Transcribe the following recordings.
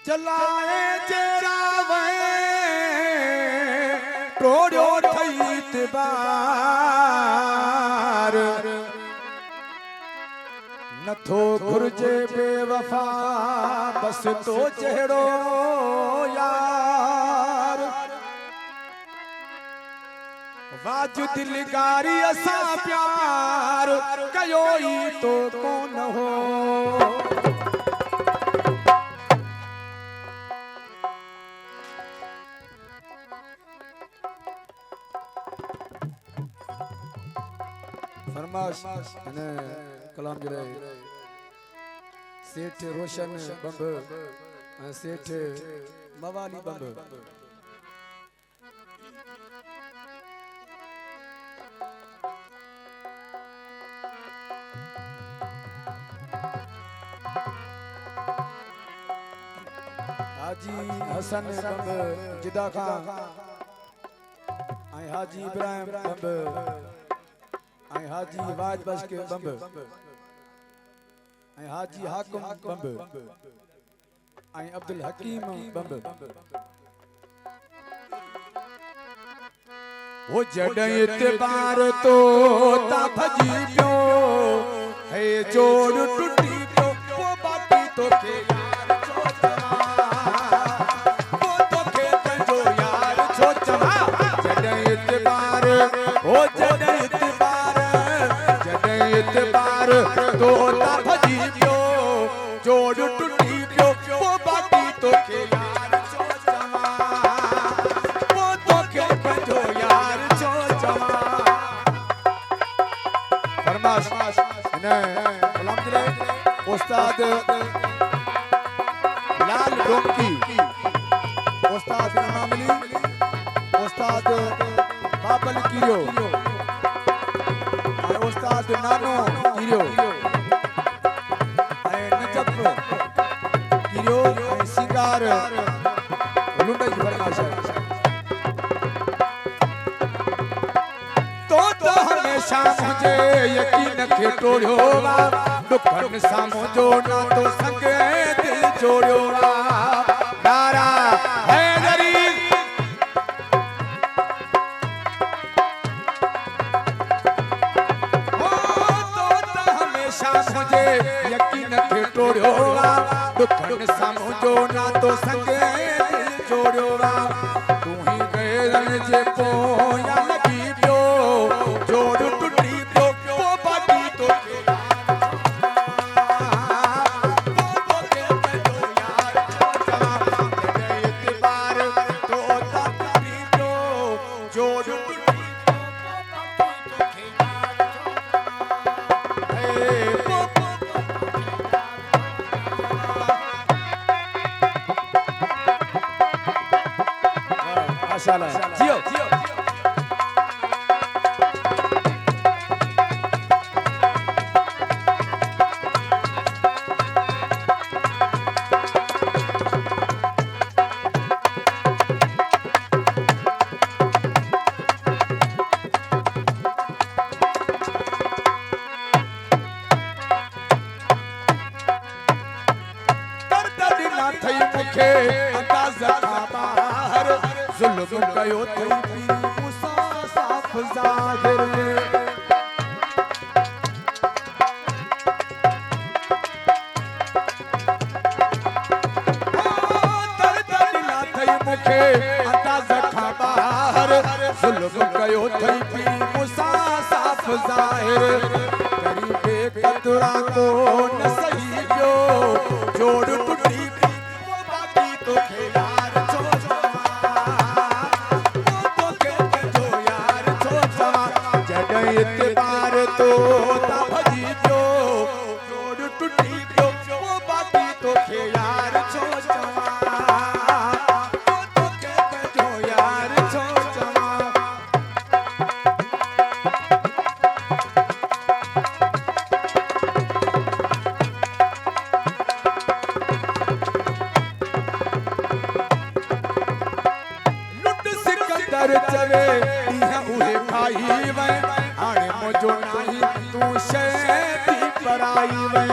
चलाए चरावे टोड़ो थईत बार नथो घुर्जे बेवफा बस तो चेहरो यार वाजु दिलगारी असा प्यार कयो ही तो कौन हो फरमाश ने कलाम जरे सेठ रोशन बंब सेठ मवाली बंब हाजी हसन बंब जिदा खान हाजी इब्राहिम बंब हाजी वाज बस के बंब हाजी हाकिम बंब अब्दुल हकीम बंब वो जॾहिं इतबार तो ता भजी पियो है जोड़ टुटी पियो वो बाकी तो के यार छो चवा वो तो के पंजो यार छो चवा जॾहिं इतबार वो जॾहिं इतबार तो ता भजी पियो जोड़ टुटी पियो वो बाकी तो के यार छो चवा वो तो के पंजो यार छो चवा फरमाश ने कलाम जरे उस्ताद लाल डोंकी उस्ताद इमाम अली उस्ताद बाबल कियो उस्ताद नानो कियो नजफ कियो सिंगार लुंडई फरमाश तो हमेशा मुझे यकीन खे टोड़ियो वा दुखन सामो जो ना तो संग दिल जोड़ियो वा नारा है गरीब मुझे यकीन खे टोड़ियो वा दुखन सामो जो ना तो संग दिल जोड़ियो वा तू ही गैरन जे पोया लगी पियो जोड़ टुटी पियो वो बाकी तो के वो के पंजो यार छो चवा इतबार तो ता टुटी पियो जोड़ टुटी माशाल्लाह जियो थई मुखे अंदाज़ा बाहर जुल्म कयो थई मूसा साफ ज़ाहिर दर्द दिला थई मुखे अंदाज़ा बाहर जुल्म कयो थई मूसा साफ ज़ाहिर गरीबे कतरा को न सही पियो जोड़ टुटी तो के यार छो चवा वो तो के पंजो यार छो चवा जॾहिं इतबार तो ता भजी पियो जोड़ टुटी पियो वो बाकी तो के यार छो चवा वो तो के पंजो यार छो चवा चवे उहे खाई वे हाणे मुझो नाही तू शे पराई वे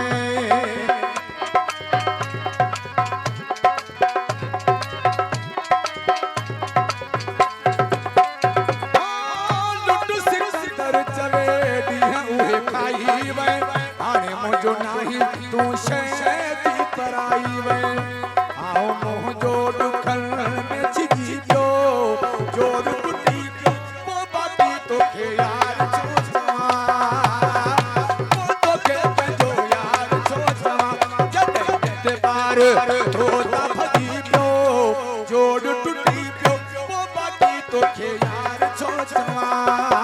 टुटी पियो, पोइ बाक़ी तोखे यार छो चवां।